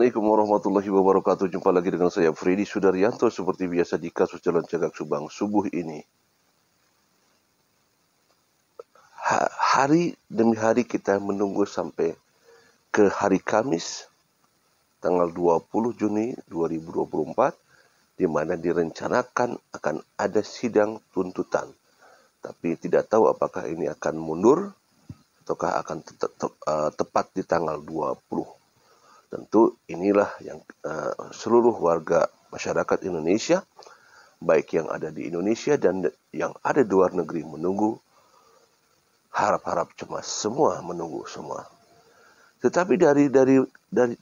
Assalamualaikum warahmatullahi wabarakatuh. Jumpa lagi dengan saya Freddy Sudaryanto seperti biasa di kasus Jalan Cagak Subang subuh ini. Hari demi hari kita menunggu sampai ke hari Kamis tanggal 20 Juni 2024 di mana direncanakan akan ada sidang tuntutan. Tapi tidak tahu apakah ini akan mundur ataukah akan tepat di tanggal 20. Tentu inilah yang seluruh warga masyarakat Indonesia, baik yang ada di Indonesia dan yang ada di luar negeri menunggu, harap-harap cemas, semua menunggu semua. Tetapi dari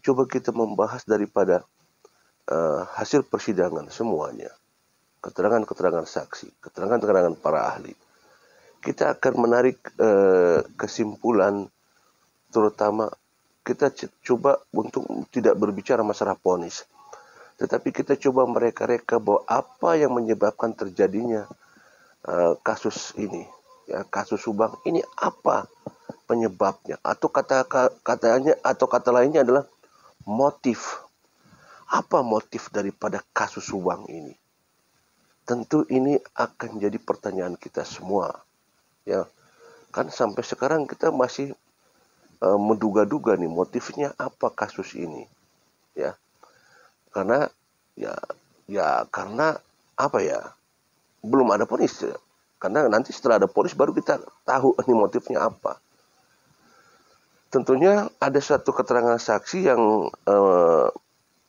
coba kita membahas daripada hasil persidangan semuanya, keterangan-keterangan saksi, keterangan-keterangan para ahli, kita akan menarik kesimpulan, terutama kita coba untuk tidak berbicara masalah vonis, tetapi kita coba mereka-reka bahwa apa yang menyebabkan terjadinya kasus ini, ya, kasus Subang ini apa penyebabnya, atau kata lainnya adalah motif. Apa motif daripada kasus Subang ini? Tentu ini akan jadi pertanyaan kita semua, ya kan sampai sekarang kita masih menduga-duga nih motifnya apa kasus ini, ya karena karena apa ya, belum ada vonis, karena nanti setelah ada vonis baru kita tahu ini motifnya apa. Tentunya ada satu keterangan saksi yang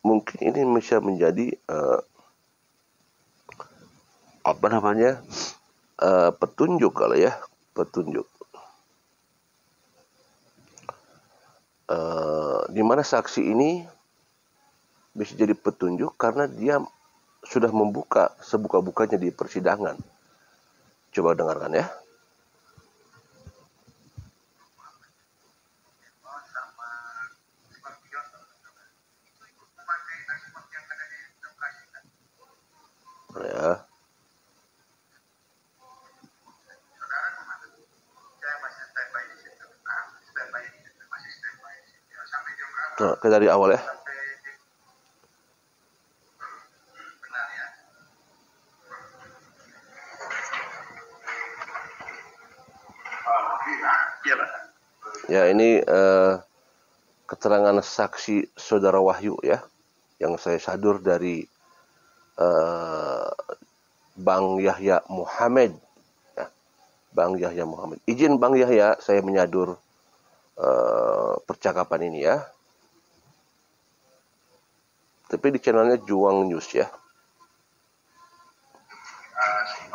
mungkin ini bisa menjadi petunjuk kalau ya, petunjuk. Di mana saksi ini bisa jadi petunjuk karena dia sudah membuka sebuka-bukanya di persidangan. Coba dengarkan ya. Ya. Dari awal ya. Ya, ini keterangan saksi Saudara Wahyu ya, yang saya sadur dari Bang Yahya Muhammad. Ya, Bang Yahya Muhammad. Izin Bang Yahya, saya menyadur percakapan ini ya. Tapi di channelnya Juang News ya.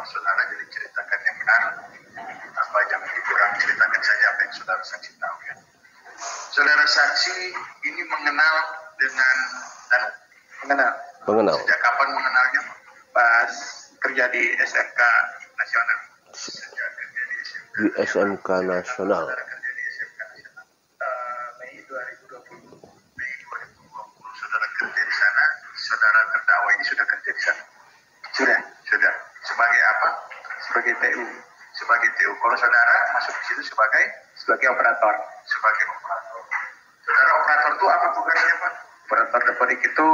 Saudara jadi ceritakan yang benar, apa yang dikurang ceritakan saja apa yang saudara saksi tahu ya. Saudara saksi ini mengenal dengan Mengenal. Sejak kapan mengenalnya? Pas kerja di SMK Nasional. Di SMK Nasional. Mei 2020. Mei 2020 saudara kerja di sana. Saudara terdakwa ini sudah kerja di sana. Sudah. Sebagai apa? Sebagai TU. Kalau saudara masuk di situ sebagai operator. Saudara operator itu apa tugasnya, Pak? Operator depodik itu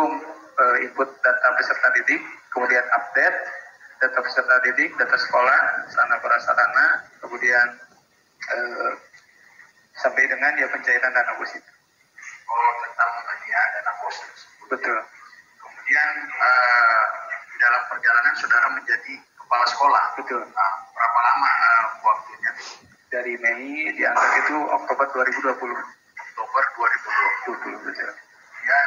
input data peserta didik, kemudian update data peserta didik, data sekolah, sarana prasarana, kemudian sampai dengan ya pencairan dana BOS itu. Oh, tentang ya dana BOS. Betul. Kemudian dalam perjalanan saudara menjadi kepala sekolah. Betul. Nah, berapa lama waktunya? Dari Mei diangkat itu Oktober 2020. Oktober 2020. Betul. Ya,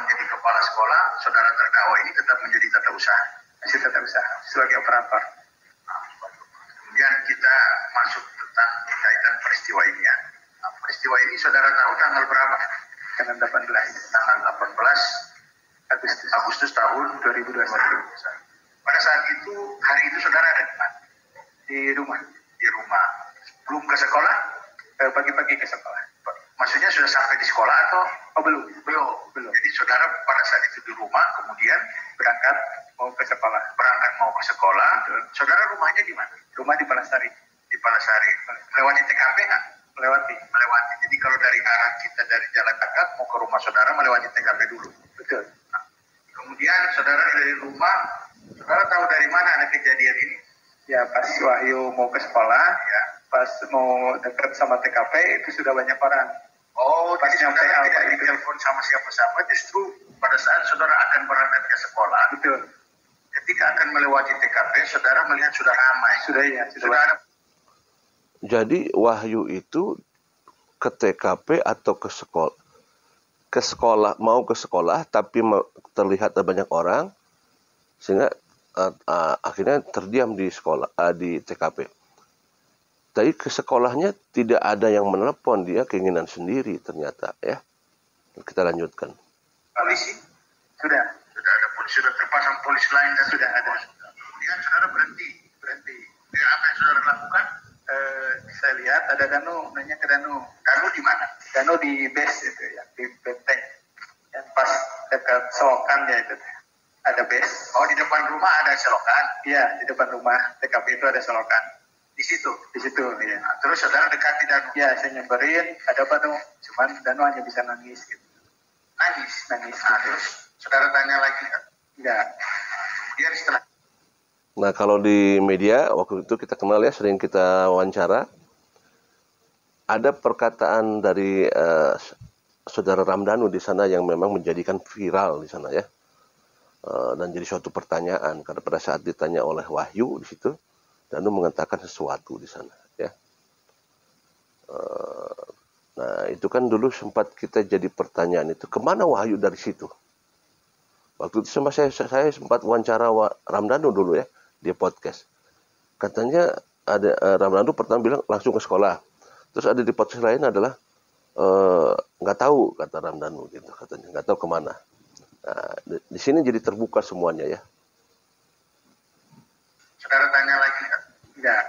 menjadi kepala sekolah, saudara terdakwa ini tetap menjadi tata usaha. Masih tata usaha sebagai operator. Nah, kemudian kita masuk tentang kaitan peristiwa ini ya. Nah, peristiwa ini saudara tahu tanggal berapa? Tanggal 18. Tanggal 18 Agustus tahun 2021. Pada saat itu, hari itu saudara ada di mana? Di rumah. Belum ke sekolah? Pagi-pagi ke sekolah. Maksudnya sudah sampai di sekolah atau belum? Belum. Jadi saudara pada saat itu di rumah, kemudian berangkat mau ke sekolah. Saudara rumahnya di mana? Rumah di Palasari. Melewati TKP nggak? Melewati. Jadi kalau dari arah kita dari Jalan Kakak mau ke rumah saudara melewati TKP dulu. Betul. Nah, kemudian saudara dari rumah, saudara tahu dari mana ada kejadian ini? Ya pas Wahyu mau ke sekolah, ya pas mau dekat sama TKP itu sudah banyak orang. Oh, pas jadi saudara tidak ditelepon sama siapa-siapa, justru pada saat saudara akan berangkat ke sekolah. Betul. Ketika akan melewati TKP, saudara melihat sudah ramai. Sudah ya. Sudah. Jadi Wahyu itu ke TKP atau ke sekolah? Ke sekolah, mau ke sekolah, tapi terlihat ada banyak orang, sehingga akhirnya terdiam di sekolah, di TKP. Tapi ke sekolahnya tidak ada yang menelepon, dia keinginan sendiri ternyata, ya. Kita lanjutkan. Polisi sudah ada polisi, sudah terpasang polisi lain dan sudah ada. Kemudian saudara berhenti. Dia apa yang saudara lakukan? Saya lihat ada Danu, nanya ke Danu. Danu di mana? Danu di base itu ya, di benteng. Yang pas dekat selokan ya itu. Ada base. Oh, di depan rumah ada selokan? Iya, di depan rumah TKP itu ada selokan. Di situ ya. Nah, terus saudara dekati Danu? Ya, saya nyamperin, ada apa Danu? Cuman Danu hanya bisa nangis gitu. Nangis. Nah, terus saudara tanya lagi kan? Enggak. Kemudian setelah Nah, kalau di media waktu itu kita kenal ya, sering kita wawancara. Ada perkataan dari saudara Ramdhanu di sana yang memang menjadikan viral di sana ya, dan jadi suatu pertanyaan karena pada saat ditanya oleh Wahyu di situ, Danu mengatakan sesuatu di sana ya. Nah, itu kan dulu sempat kita jadi pertanyaan itu, kemana Wahyu dari situ? Waktu itu sama saya sempat wawancara Ramdhanu dulu ya, di podcast. Katanya ada Ramdhanu pertama bilang langsung ke sekolah. Terus ada di podcast lain adalah nggak tahu, kata Ramdhanu gitu katanya, nggak tahu kemana. Nah, di sini jadi terbuka semuanya ya. Saudara tanya lagi kan? Enggak.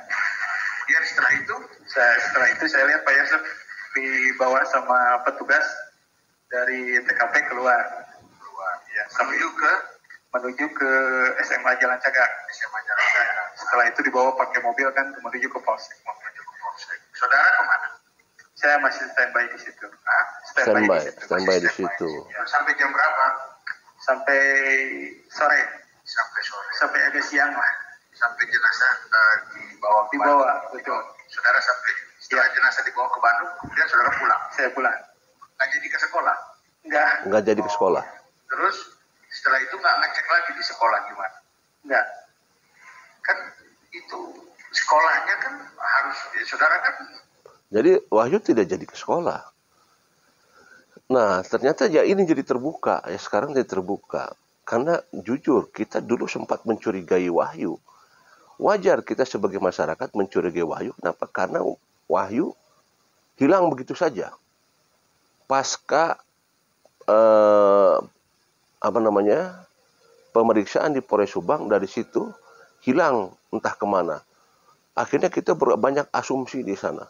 Kemudian setelah itu saya lihat Pak Yusuf dibawa sama petugas dari TKP keluar ya, menuju ke SMA Jalan Cagak. Setelah itu dibawa pakai mobil kan menuju ke Polsek. Saudara kemana? Saya masih standby di situ. Standby di situ. Ya, sampai jam berapa? Sampai sore. Sampai agak siang lah. Sampai jenazah dibawa. Betul. Saudara sampai setelah jenazah dibawa ke Bandung, kemudian saudara pulang. Saya pulang. Nggak jadi ke sekolah? Nggak jadi ke sekolah. Terus setelah itu nggak ngecek lagi di sekolah gimana? Nggak. Kan itu sekolahnya kan harus, ya, saudara kan. Jadi Wahyu tidak jadi ke sekolah. Nah, ternyata ya ini jadi terbuka. Ya sekarang jadi terbuka. Karena jujur, kita dulu sempat mencurigai Wahyu. Wajar kita sebagai masyarakat mencurigai Wahyu. Kenapa? Karena Wahyu hilang begitu saja. Pasca pemeriksaan di Polres Subang, dari situ hilang entah kemana. Akhirnya kita banyak asumsi di sana.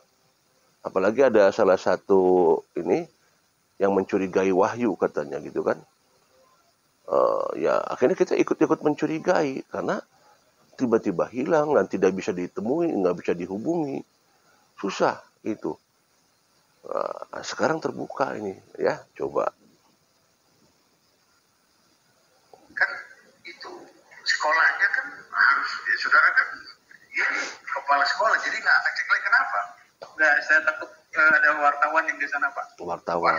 Apalagi ada salah satu ini yang mencurigai Wahyu katanya gitu kan. Ya akhirnya kita ikut-ikut mencurigai karena tiba-tiba hilang dan tidak bisa ditemui, nggak bisa dihubungi. Susah itu. Sekarang terbuka ini ya, coba. Kan itu sekolahnya kan harus, ya, saudara kan ini kepala sekolah, jadi nggak ngecek lagi. Kenapa? Nggak, saya takut ada wartawan yang di sana Pak. Wartawan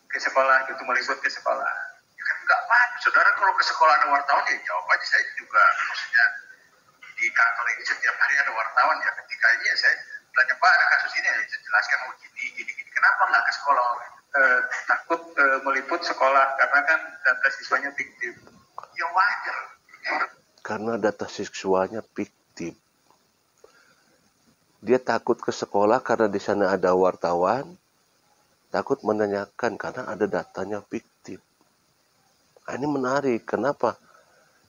ke sekolah gitu, meliput ke sekolah. Ya kan nggak apa-apa. Saudara kalau ke sekolah ada wartawan ya jawab aja. Saya juga maksudnya di kantor ini setiap hari ada wartawan ya. Ketika ini ya saya tanya Pak ada kasus ini ya, saya jelaskan gini. Kenapa nggak ke sekolah? Takut meliput sekolah karena kan data siswanya fiktif. Ya wajar. Karena data siswanya fiktif. Dia takut ke sekolah karena di sana ada wartawan, takut menanyakan karena ada datanya fiktif. Nah, ini menarik. Kenapa?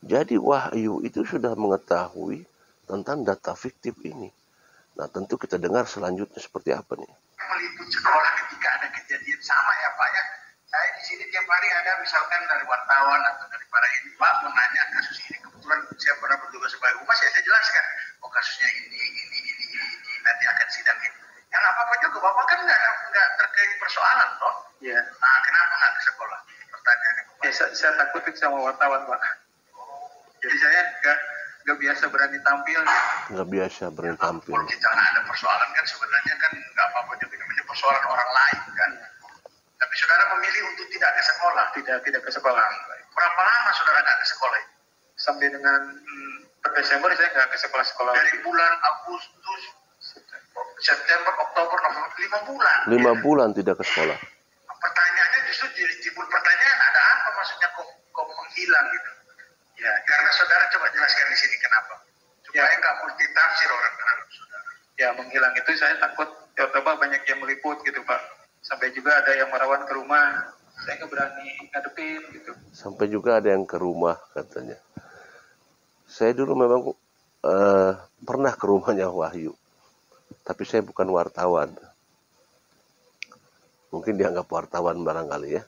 Jadi Wahyu itu sudah mengetahui tentang data fiktif ini. Nah, tentu kita dengar selanjutnya seperti apa nih. Meliput sekolah ketika ada kejadian sama ya Pak ya. Saya di sini tiap hari ada misalkan dari wartawan atau dari para ini Pak mau nanya kasus ini. Kebetulan saya pernah bertugas sebagai humas ya, saya jelaskan. Oh kasusnya ini. Nanti akan sidang ini. Yang apa-apa juga Bapak kan nggak terkait persoalan toh. Iya. Nah, sekolah? Pertanyaannya. Ya, saya takut sama wartawan, Pak. Jadi saya nggak biasa berani tampil. Nggak biasa berani tampil. Kalau kita nggak ada persoalan kan sebenarnya kan nggak apa-apa, namanya persoalan orang lain kan. Tapi saudara memilih untuk tidak ke sekolah. Tidak ke sekolah. Berapa lama saudara nggak ke sekolah? Sampai dengan Desember saya nggak ke sekolah-sekolah. Dari bulan Agustus, September, Oktober, November, 5 bulan. 5 bulan tidak ke sekolah. Pertanyaannya justru timbul pertanyaan, ada apa maksudnya kok menghilang gitu? Ya, karena saudara coba jelaskan di sini kenapa. Supaya nggak multitafsir orang terhadap saudara. Ya, menghilang itu saya takut coba banyak yang meliput gitu Pak. Sampai juga ada yang merawat ke rumah. Saya nggak berani ngadepin gitu. Sampai juga ada yang ke rumah katanya. Saya dulu memang pernah ke rumahnya Wahyu. Tapi saya bukan wartawan. Mungkin dianggap wartawan barangkali ya.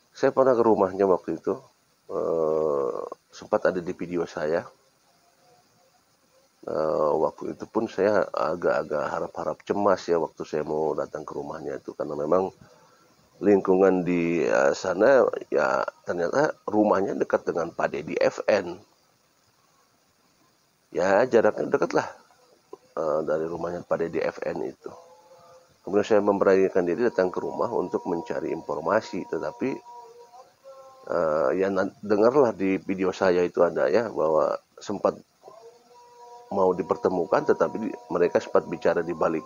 Saya pernah ke rumahnya waktu itu. Sempat ada di video saya. Waktu itu pun saya agak-agak harap-harap cemas ya waktu saya mau datang ke rumahnya itu. Karena memang lingkungan di sana ya ternyata rumahnya dekat dengan Pak Deddy FN. Ya jaraknya dekat lah dari rumahnya Pak Deddy FN itu. Kemudian saya memberanikan diri datang ke rumah untuk mencari informasi. Tetapi ya dengarlah di video saya itu ada ya bahwa sempat mau dipertemukan, tetapi mereka sempat bicara di balik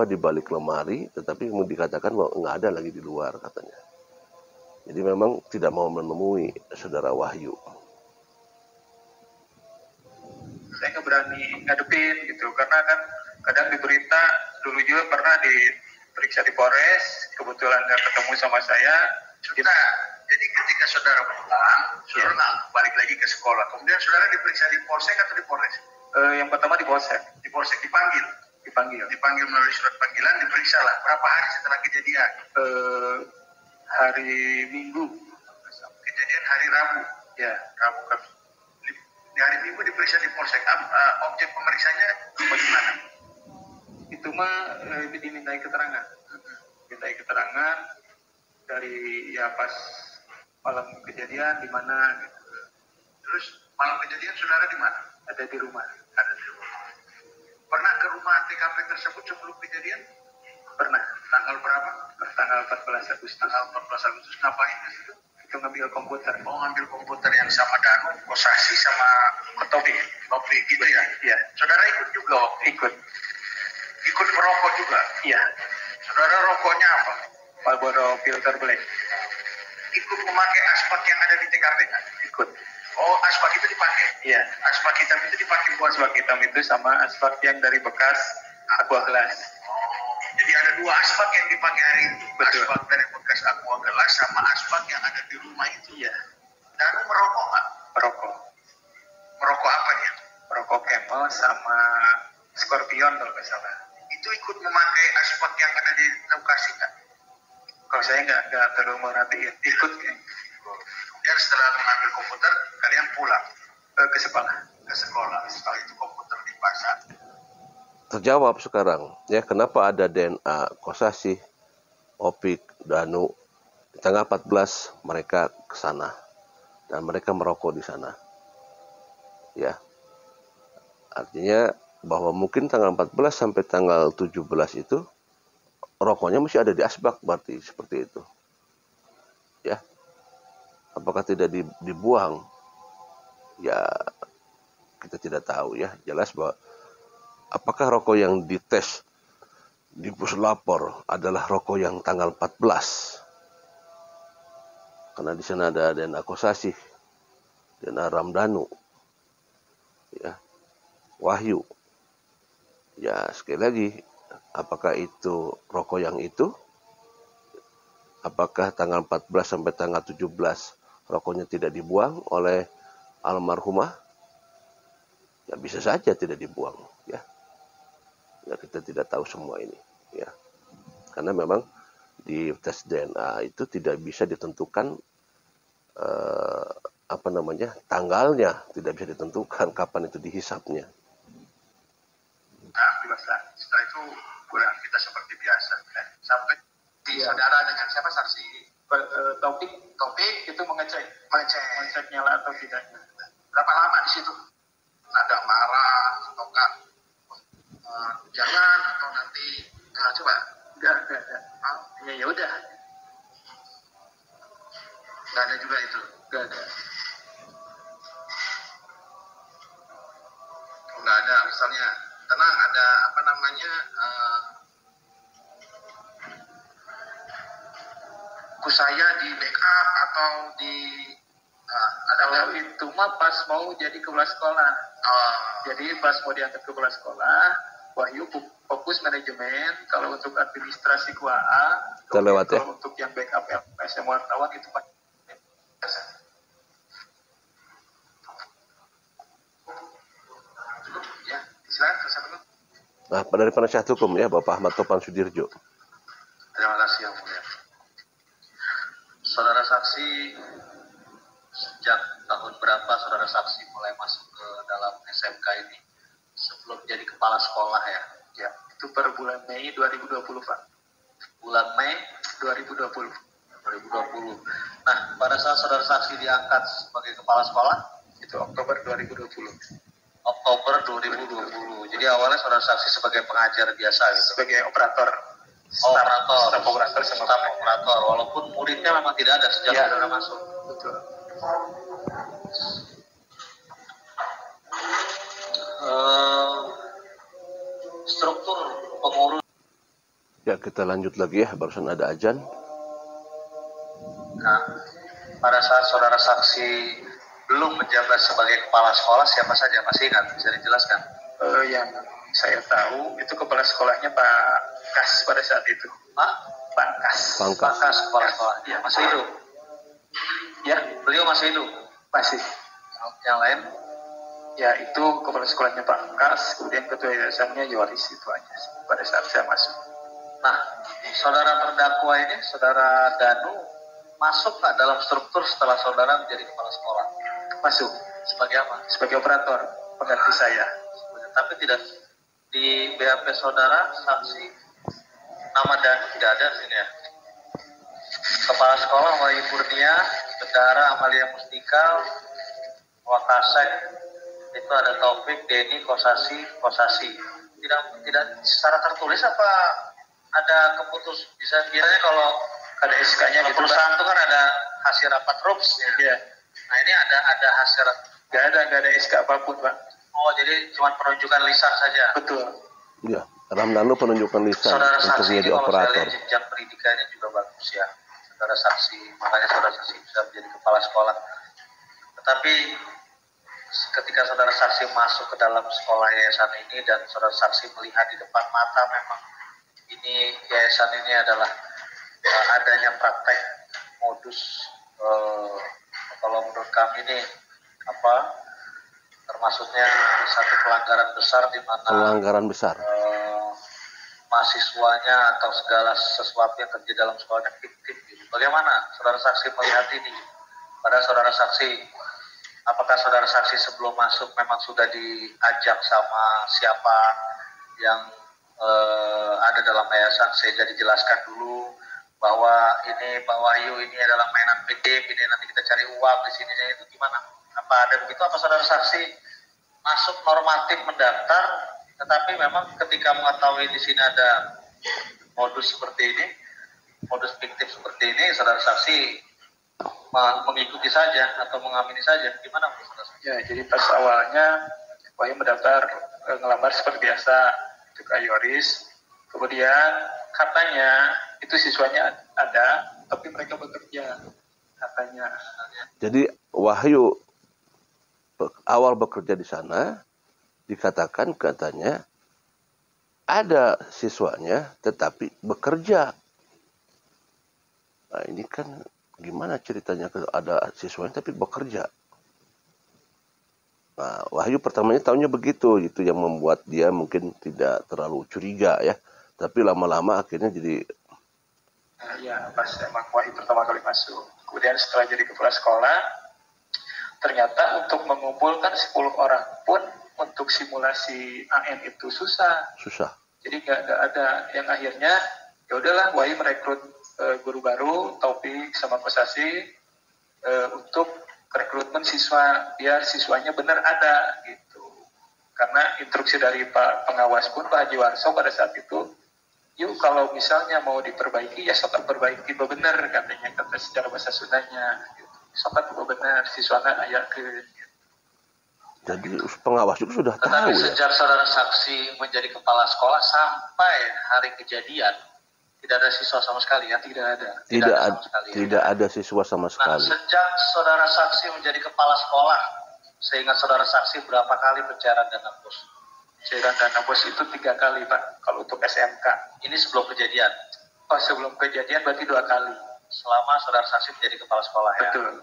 di balik lemari, tetapi dikatakan bahwa nggak ada lagi di luar katanya. Jadi memang tidak mau menemui saudara Wahyu. Saya nggak berani ngadepin gitu, karena kan kadang di berita dulu juga pernah diperiksa di Polres, kebetulan nggak ketemu sama saya. Sudah, jadi ketika saudara pulang, saudara nggak balik lagi ke sekolah. Kemudian saudara diperiksa di Polsek atau di Polres? Yang pertama di Polsek. Di Polsek dipanggil. Dipanggil melalui surat panggilan, diperiksa lah. Berapa hari setelah kejadian? Hari Minggu. Kejadian hari Rabu. Ya, Rabu kan. Di hari Minggu diperiksa di Polsek. Objek pemeriksaannya bagaimana? Itu mah dimintai keterangan. Dimintai keterangan dari ya pas malam kejadian di mana gitu. Terus malam kejadian saudara di mana? Ada di rumah. Pernah ke rumah TKP tersebut sebelum kejadian? Pernah. Tanggal berapa? Tanggal 14 Agustus. Tanggal 14 Agustus ngapain di situ? Itu ngambil komputer. Oh, ngambil komputer yang sama Danu, Kosasi sama Topi gitu ya? Iya. Saudara ikut juga? Ikut. Ikut merokok juga? Iya. Saudara rokoknya apa? Marlboro Filter Black. Ikut memakai asbak yang ada di TKP kan? Ikut. Oh, asbak itu dipakai? Iya. Asbak hitam itu dipakai buat asbak hitam itu sama asbak yang dari bekas aqua gelas. Oh, jadi ada dua asbak yang dipakai hari itu. Betul. Asbak dari bekas aqua gelas sama asbak yang ada di rumah itu. Iya. Dan merokok nggak? Merokok. Merokok apa dia? Merokok Camel sama Scorpion kalau nggak salah. Itu ikut memakai asbak yang ada di lokasi nggak? Kalau saya nggak terlalu merhatiin, ikut. Kemudian setelah mengambil komputer, kalian pulang ke sekolah. Setelah itu komputer dipasang. Terjawab sekarang, ya kenapa ada DNA Kosasi, Opik, Danu. Di tanggal 14 mereka ke sana dan mereka merokok di sana. Ya. Artinya bahwa mungkin tanggal 14 sampai tanggal 17 itu rokoknya masih ada di asbak, berarti seperti itu. Ya. Apakah tidak dibuang? Ya, kita tidak tahu ya. Jelas bahwa apakah rokok yang dites di puslapor adalah rokok yang tanggal 14? Karena di sana ada DNA Kosasi, DNA Ramdhanu, ya, Wahyu. Ya, sekali lagi, apakah itu rokok yang itu? Apakah tanggal 14 sampai tanggal 17 rokoknya tidak dibuang oleh almarhumah? Ya bisa saja tidak dibuang, ya. Ya kita tidak tahu semua ini, ya. Karena memang di tes DNA itu tidak bisa ditentukan tanggalnya, tidak bisa ditentukan kapan itu dihisapnya. Nah, setelah itu pulang kita seperti biasa, sampai saudara dengan siapa saksi Taufik itu mengecek nyala atau tidaknya. Berapa lama di situ? Ada marah ataukah jangan atau nanti coba? Enggak. Ya udah. Enggak ada juga itu. Enggak ada. Enggak ada, misalnya tenang ada apa namanya saya di backup atau di ada kalau itu mah pas mau jadi kepala sekolah. Jadi pas mau diangkat kepala sekolah, Wahyu fokus manajemen. Kalau untuk administrasi KUAA, terlewat ya. Kalau untuk yang backup SM wartawan itu Pak. Ya, silakan. Nah, dari penasihat hukum ya, Bapak Ahmad Topan Sudirjo. Terima kasih yang mulia. Saudara saksi, sejak tahun berapa saudara saksi mulai masuk ke dalam SMK ini? Sebelum jadi kepala sekolah ya? Ya, itu per bulan Mei 2020 Pak. Bulan Mei 2020. Nah, pada saat saudara saksi diangkat sebagai kepala sekolah, itu Oktober 2020. Oktober 2020. Jadi awalnya saudara saksi sebagai pengajar biasa gitu. Sebagai operator. Staf operator. Walaupun muridnya memang tidak ada sejak saudara masuk. Betul. Struktur pengurus. Ya, kita lanjut lagi ya, barusan ada azan. Nah, pada saat saudara saksi belum menjabat sebagai kepala sekolah, siapa saja masih ingat? Bisa dijelaskan? Yang saya tahu itu kepala sekolahnya Pak Kas pada saat itu. Pak Kas kepala sekolah. Iya, masih hidup. Ya, beliau masih hidup. Masih. Yang lain? Ya, itu kepala sekolahnya Pak Kas, kemudian ketua yayasannya Yoris, itu aja pada saat saya masuk. Nah, saudara terdakwa ini, saudara Danu, masuk nggak dalam struktur setelah saudara menjadi kepala sekolah? Masuk. Sebagai apa? Sebagai operator, pengganti saya. Tapi tidak di BAP saudara, saksi, nama Danu tidak ada di sini ya. Kepala sekolah Wahyu Kurnia, Bendahara Amalia Mustikal, Wakasek, itu ada Taufik, Denny, Kosasi. Tidak secara tertulis apa ada keputus? Bisa biasanya kalau ada SK-nya gitu, perusahaan itu kan ada hasil rapat RUPS ya. Nah ini ada hasil, nggak ada SK apapun Pak. Oh jadi cuma penunjukan lisan saja. Betul. Ya, Ramdhanu penunjukan lisan saudara untuk saksi menjadi ini operator. Kalau saya lihat jenjang pendidikannya juga bagus ya. Saudara saksi, makanya saudara saksi bisa menjadi kepala sekolah. Tetapi ketika saudara saksi masuk ke dalam sekolah yayasan ini dan saudara saksi melihat di depan mata memang ini yayasan ini adalah adanya praktek modus kalau menurut kami ini termasuknya satu pelanggaran besar di mana mahasiswanya atau segala sesuatu yang terjadi dalam sekolahnya fiktif. Bagaimana saudara saksi melihat ini? Pada saudara saksi, apakah saudara saksi sebelum masuk memang sudah diajak sama siapa yang ada dalam yayasan sehingga dijelaskan dulu bahwa ini Pak Wahyu ini adalah mainan fiktif, ini nanti kita cari uang di sini, itu gimana? Apa ada begitu? Apa saudara saksi masuk normatif mendaftar, tetapi memang ketika mengetahui di sini ada modus seperti ini, modus fiktif seperti ini, saudara saksi mengikuti saja atau mengamini saja, gimana saudara saksi? Ya, jadi pas awalnya Wahyu mendaftar ngelamar seperti biasa itu ke Yoris, kemudian katanya itu siswanya ada, tapi mereka bekerja katanya. Jadi Wahyu awal bekerja di sana dikatakan katanya ada siswanya tetapi bekerja. Nah ini kan gimana ceritanya ada siswanya tapi bekerja? Nah, Wahyu pertamanya tahunya begitu, itu yang membuat dia mungkin tidak terlalu curiga ya. Tapi lama-lama akhirnya jadi ya pas emang Wahyu pertama kali masuk. Kemudian setelah jadi kepala sekolah, ternyata untuk mengumpulkan 10 orang pun untuk simulasi AN itu susah. Jadi nggak ada yang akhirnya ya udahlah Wahyu merekrut guru baru, Taufik sama Kosasi, untuk rekrutmen siswa, biar siswanya benar ada gitu. Karena instruksi dari Pak Pengawas pun, Pak Haji Warso pada saat itu, yuk kalau misalnya mau diperbaiki ya sokat perbaiki benar, katanya, kata secara bahasa Sundanya gitu. Sokat benar siswana ayat ke gitu. Jadi pengawas juga sudah Tetapi tahu ya. Sejak saudara saksi menjadi kepala sekolah sampai hari kejadian tidak ada siswa sama sekali ya? Tidak ada. Tidak ada siswa sama Nah, sekali. sejak saudara saksi menjadi kepala sekolah, seingat saudara saksi berapa kali pencairan dana bos? Cairan dana bos itu 3 kali Pak, kalau untuk SMK. Ini sebelum kejadian? Oh, sebelum kejadian berarti 2 kali. Selama saudara saksi menjadi kepala sekolah ya? Betul.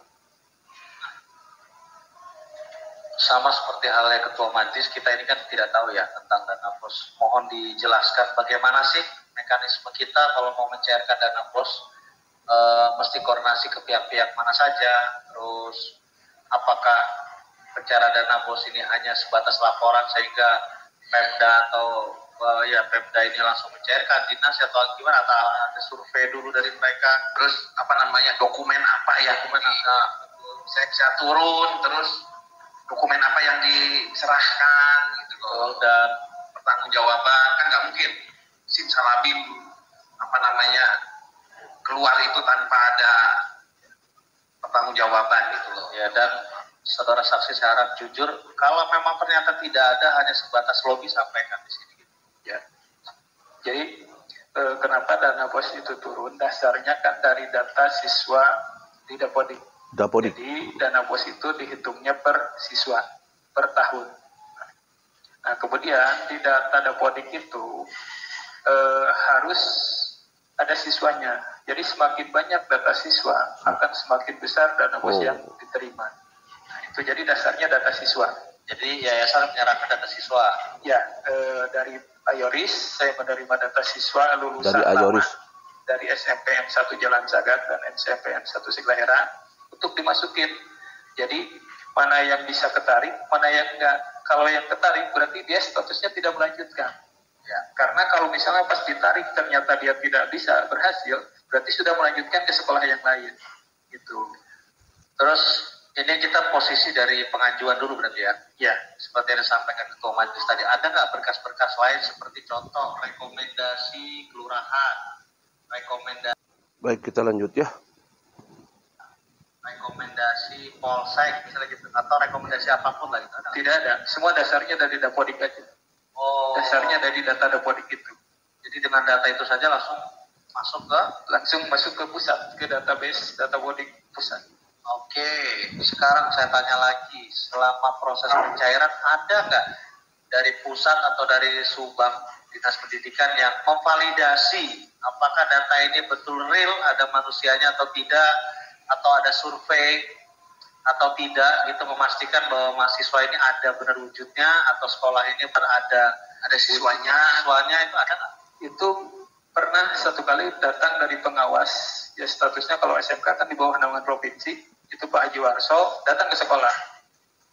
Sama seperti halnya Ketua Majelis, kita ini kan tidak tahu ya tentang dana bos. Mohon dijelaskan bagaimana sih mekanisme kita kalau mau mencairkan dana bos, mesti koordinasi ke pihak-pihak mana saja, terus apakah pencairan dana bos ini hanya sebatas laporan sehingga Pemda atau Pemda ini langsung mencairkan dinas atau gimana, atau ada survei dulu dari mereka, terus dokumen apa ya, saya bisa turun, terus dokumen apa yang diserahkan gitu loh, dan pertanggungjawaban, kan nggak mungkin simsalabim keluar itu tanpa ada pertanggungjawaban gitu loh ya. Dan saudara saksi saya harap jujur, kalau memang ternyata tidak ada, hanya sebatas lobby, sampaikan di sini gitu. Ya. Jadi kenapa dana bos itu turun, dasarnya kan dari data siswa di Dapodik. Jadi dana bos itu dihitungnya per siswa, per tahun. Nah, kemudian di data Dapodik itu harus ada siswanya. Jadi semakin banyak data siswa, akan semakin besar dana bos yang diterima. Nah, itu jadi dasarnya data siswa. Jadi yayasan menyerahkan data siswa. Ya, dari Ayoris saya menerima data siswa lulusan dari Ayoris, dari SMPN 1 Jalan Sagat dan SMPN 1 Siglahera untuk dimasukin. Jadi mana yang bisa ketarik, mana yang enggak. Kalau yang ketarik berarti dia statusnya tidak melanjutkan. Ya, karena kalau misalnya pas ditarik ternyata dia tidak bisa berhasil, berarti sudah melanjutkan ke sekolah yang lain. Gitu. Terus ini kita posisi dari pengajuan dulu berarti ya? Ya. Seperti yang disampaikan Ketua Majelis tadi, ada nggak berkas-berkas lain seperti contoh rekomendasi kelurahan, rekomendasi? Baik, kita lanjut ya. Rekomendasi polsek misalnya gitu, atau rekomendasi apapun lah gitu? Tidak ada, semua dasarnya dari Dapodik aja. Oh. Dasarnya dari data Dapodik itu. Jadi dengan data itu saja langsung masuk ke pusat, ke database Dapodik pusat. Oke, sekarang saya tanya lagi, selama proses pencairan ada nggak dari pusat atau dari Subang Dinas Pendidikan yang memvalidasi apakah data ini betul real, ada manusianya atau tidak, atau ada survei atau tidak, gitu, memastikan bahwa mahasiswa ini ada benar wujudnya atau sekolah ini ada siswanya itu ada nggak? Itu pernah satu kali datang dari pengawas, ya statusnya kalau SMK kan di bawah naungan provinsi, itu Pak Haji Warso datang ke sekolah.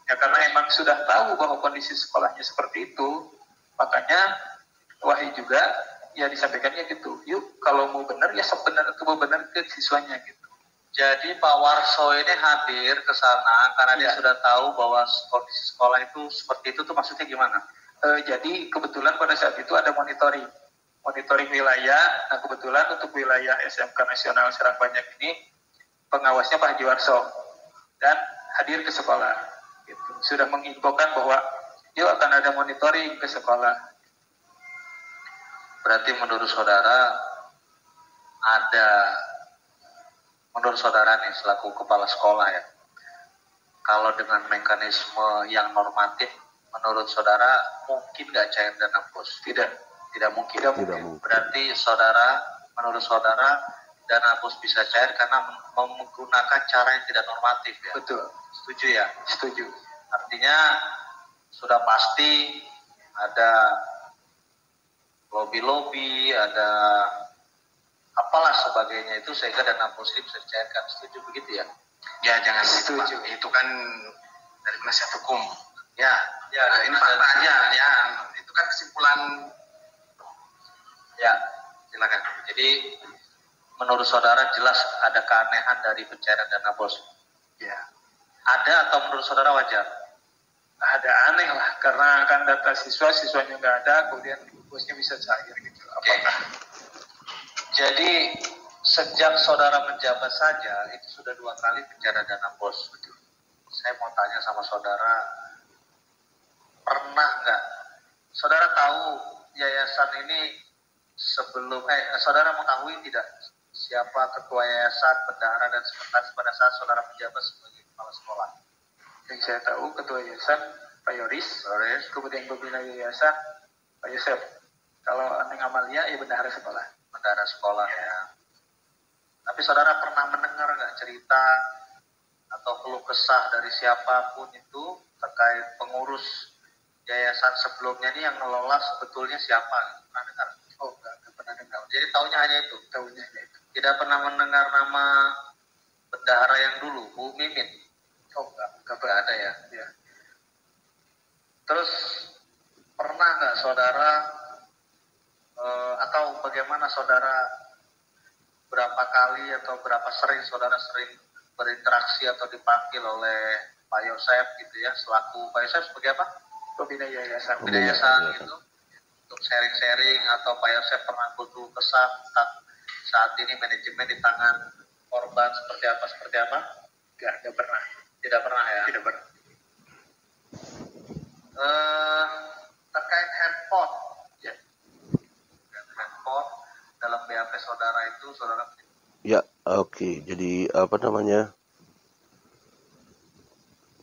Ya karena emang sudah tahu bahwa kondisi sekolahnya seperti itu, makanya Wahyu juga ya disampaikannya gitu, yuk kalau mau benar ya mau benar ke siswanya gitu. Jadi Pak Warso ini hadir ke sana karena dia sudah tahu bahwa kondisi sekolah itu seperti itu, tuh maksudnya gimana? Jadi kebetulan pada saat itu ada monitoring wilayah. Nah kebetulan untuk wilayah SMK Nasional Serang-Banyak ini pengawasnya Pak Haji Warso dan hadir ke sekolah. Gitu. Sudah menginfokan bahwa yuk akan ada monitoring ke sekolah. Berarti menurut saudara nih selaku kepala sekolah ya, kalau dengan mekanisme yang normatif, menurut saudara mungkin nggak cair dana bos? Tidak mungkin. Berarti menurut saudara dana bos bisa cair karena menggunakan cara yang tidak normatif ya? Betul. Setuju ya? Setuju. Artinya sudah pasti ada lobby, ada apalah sebagainya itu sehingga dana bos ini bisa dicairkan. Setuju begitu ya? Ya jangan setuju. Itu kan dari penasihat hukum. Ya ini faktanya ya. Itu kan kesimpulan. Ya silakan. Jadi menurut saudara jelas ada keanehan dari pencairan dana BOS? Ya. Ada atau menurut saudara wajar? Ada aneh lah, karena kan data siswanya nggak ada, kemudian BOS-nya bisa cair gitu. Apakah? Jadi sejak saudara menjabat saja itu sudah 2 kali pencairan dana BOS. Saya mau tanya sama saudara, pernah nggak saudara tahu yayasan ini sebelum saudara mengetahui tidak siapa ketua yayasan, bendahara dan sekretaris pada saat saudara menjabat sebagai kepala sekolah? Yang saya tahu ketua yayasan Pak Yoris, kemudian pembina yayasan Pak Yosef. Kalau Neng Amalia ya bendahara sekolah ya. Tapi saudara pernah mendengar nggak cerita atau keluh kesah dari siapapun itu terkait pengurus yayasan sebelumnya ini yang ngelola sebetulnya siapa? Pernah dengar? Oh, enggak pernah dengar. Jadi taunya hanya itu. Tidak pernah mendengar nama bendahara yang dulu, Bu Mimin. Oh, enggak ada ya. Terus pernah nggak saudara atau bagaimana saudara berapa kali atau berapa sering saudara berinteraksi atau dipanggil oleh Pak Yosef gitu ya, selaku Pak Yosef sebagai apa? Pembina yayasan gitu, untuk sharing-sharing, atau Pak Yosef pernah butuh kesah tentang saat ini manajemen di tangan korban seperti apa? Tidak pernah ya? Tidak pernah. Terkait handphone, ya. Handphone dalam BAP saudara itu saudara. Ya, oke. Jadi apa namanya?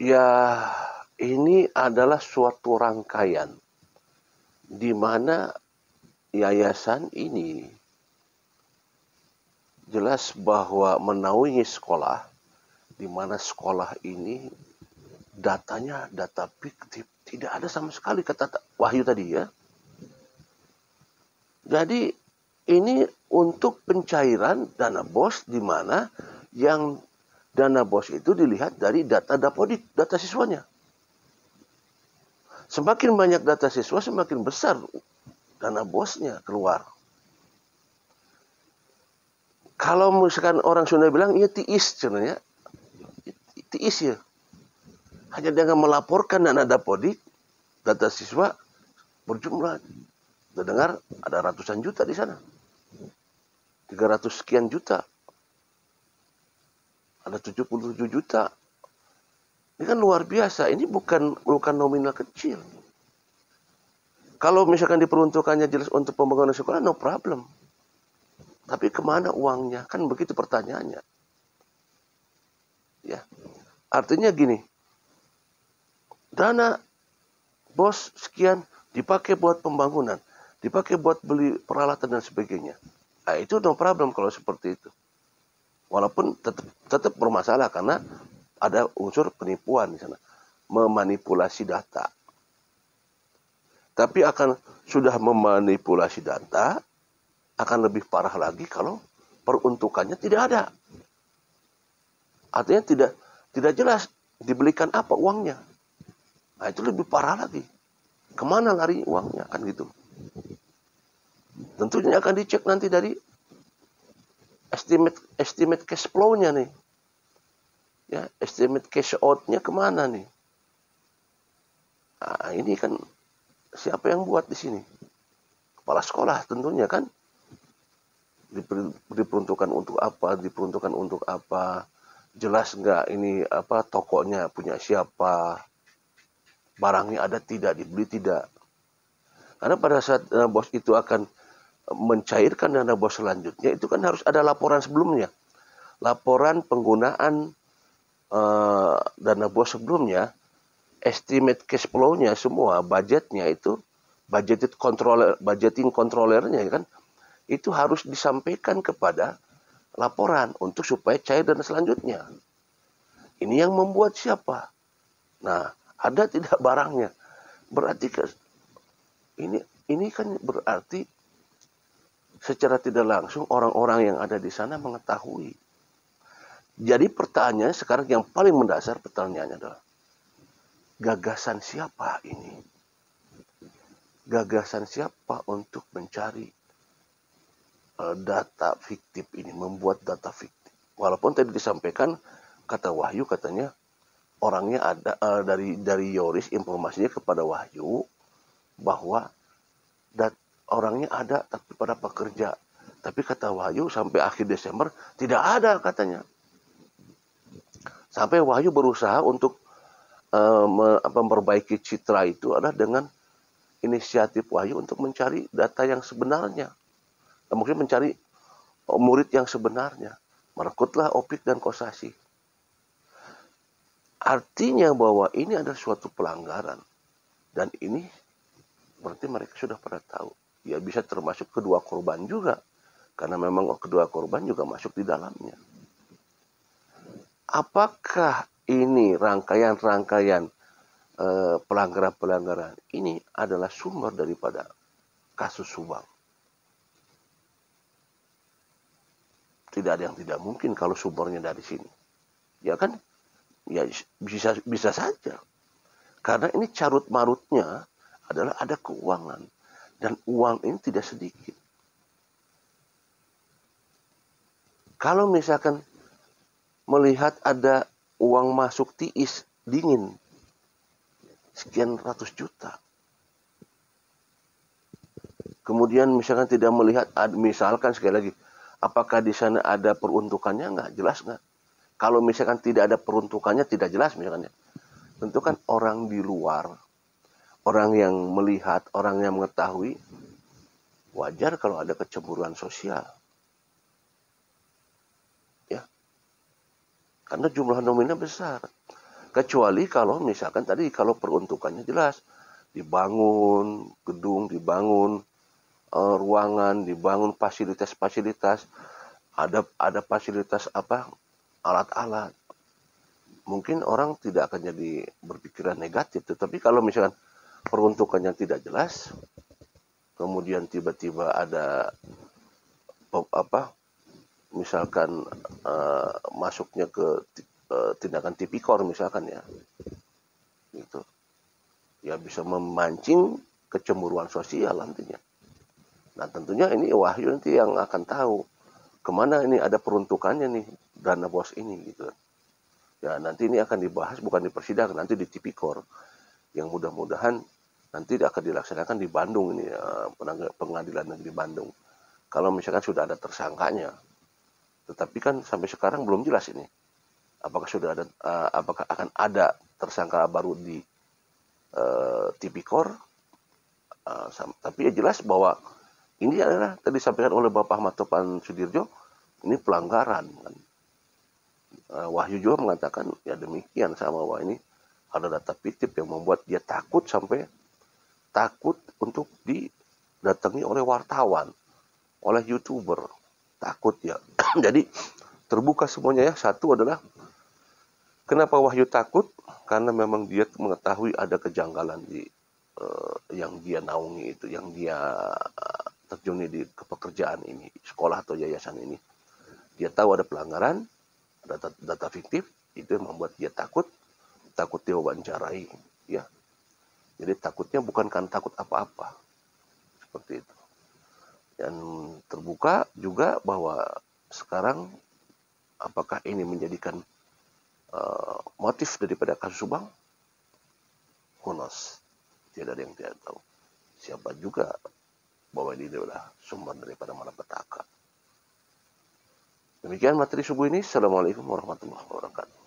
Ya, ini adalah suatu rangkaian di mana yayasan ini jelas bahwa menaungi sekolah, di mana sekolah ini datanya data fiktif, tidak ada sama sekali kata Wahyu tadi ya. Jadi ini untuk pencairan dana BOS, di mana yang dana BOS itu dilihat dari data Dapodik, data siswanya. Semakin banyak data siswa, semakin besar dana BOS-nya keluar. Kalau misalkan orang Sunda bilang, iya tiis sebenarnya. Tiis ya. Hanya dengan melaporkan dana Dapodik, data siswa berjumlah. Kita dengar ada ratusan juta di sana. 300 sekian juta. Ada 77 juta. Ini kan luar biasa. Ini bukan nominal kecil. Kalau misalkan diperuntukannya jelas untuk pembangunan sekolah, no problem. Tapi kemana uangnya? Kan begitu pertanyaannya. Ya, artinya gini. Dana BOS sekian dipakai buat pembangunan. Dipakai buat beli peralatan dan sebagainya. Nah, itu no problem kalau seperti itu. Walaupun tetap bermasalah karena ada unsur penipuan di sana, memanipulasi data. Tapi sudah memanipulasi data, akan lebih parah lagi kalau peruntukannya tidak ada. Artinya tidak jelas dibelikan apa uangnya. Nah, itu lebih parah lagi. Kemana lari uangnya kan gitu. Tentunya akan dicek nanti dari estimate cash flow-nya nih. Ya, estimate cash out-nya kemana nih? Nah, ini kan siapa yang buat di sini? Kepala sekolah tentunya kan. Diperuntukkan untuk apa? Jelas nggak ini apa tokonya punya siapa? Barangnya ada tidak, dibeli tidak? Karena pada saat BOS itu akan mencairkan dana BOS selanjutnya, itu kan harus ada laporan sebelumnya. Laporan penggunaan dana BOS sebelumnya, estimate cash flow-nya semua, budgetnya itu, budgeting controllernya kan, itu harus disampaikan kepada laporan untuk supaya cair dana selanjutnya. Ini yang membuat siapa? Nah, ada tidak barangnya? Berarti ini kan berarti secara tidak langsung orang-orang yang ada di sana mengetahui. Jadi pertanyaannya sekarang yang paling mendasar pertanyaannya adalah gagasan siapa ini? Gagasan siapa untuk mencari data fiktif ini, membuat data fiktif. Walaupun tadi disampaikan kata Wahyu katanya orangnya ada dari Yoris informasinya kepada Wahyu bahwa orangnya ada tapi pada pekerja. Tapi kata Wahyu sampai akhir Desember tidak ada katanya. Sampai Wahyu berusaha untuk memperbaiki citra itu adalah dengan inisiatif Wahyu untuk mencari data yang sebenarnya. Mungkin mencari murid yang sebenarnya. Merekrutlah Opik dan Kosasi. Artinya bahwa ini adalah suatu pelanggaran. Dan ini berarti mereka sudah pada tahu. Ya bisa termasuk kedua korban juga. Karena memang kedua korban juga masuk di dalamnya. Apakah ini rangkaian-rangkaian pelanggaran-pelanggaran ini adalah sumber daripada kasus Subang? Tidak ada yang tidak mungkin kalau sumbernya dari sini. Ya kan? Ya bisa saja. Karena ini carut marutnya adalah ada keuangan. Dan uang ini tidak sedikit. Kalau misalkan melihat ada uang masuk tiis dingin sekian ratus juta. Kemudian misalkan tidak melihat, misalkan sekali lagi, apakah di sana ada peruntukannya? Enggak, jelas enggak. Kalau misalkan tidak ada peruntukannya, tidak jelas misalkan ya. Tentu kan orang di luar, orang yang melihat, orang yang mengetahui, wajar kalau ada kecemburuan sosial. Ya. Karena jumlah nominal besar. Kecuali kalau misalkan tadi, kalau peruntukannya jelas. Dibangun gedung, dibangun ruangan, dibangun fasilitas-fasilitas, ada fasilitas alat-alat. Mungkin orang tidak akan jadi berpikiran negatif, tetapi kalau misalkan peruntukannya tidak jelas, kemudian tiba-tiba ada misalkan masuknya ke tindakan tipikor misalkan ya, gitu, ya bisa memancing kecemburuan sosial nantinya. Nah tentunya ini Wahyu nanti yang akan tahu kemana ini ada peruntukannya nih dana bos ini gitu. Ya nanti ini akan dibahas bukan di persidangan, nanti di tipikor yang mudah-mudahan nanti akan dilaksanakan di Bandung ini, pengadilan negeri Bandung. Kalau misalkan sudah ada tersangkanya, tetapi kan sampai sekarang belum jelas ini. Apakah sudah ada, apakah akan ada tersangka baru di tipikor? Tapi ya jelas bahwa ini adalah tadi disampaikan oleh Bapak Ahmad Topan Sudirjo, ini pelanggaran. Kan. Wahyu juga mengatakan ya demikian sama bahwa ini ada data fiktif yang membuat dia takut sampai takut untuk didatangi oleh wartawan, oleh YouTuber. Takut ya. Jadi terbuka semuanya ya. Satu adalah kenapa Wahyu takut? Karena memang dia mengetahui ada kejanggalan di yang dia naungi itu, yang dia terjun di kepekerjaan ini, sekolah atau yayasan ini. Dia tahu ada pelanggaran, ada data fiktif, itu yang membuat dia takut diwawancarai, ya. Jadi takutnya bukan karena takut apa-apa, seperti itu. Dan terbuka juga bahwa sekarang apakah ini menjadikan motif daripada kasus Subang? Who knows? Tidak ada yang tidak tahu. Siapa juga bahwa ini adalah sumber daripada malapetaka. Demikian materi subuh ini. Assalamualaikum warahmatullahi wabarakatuh.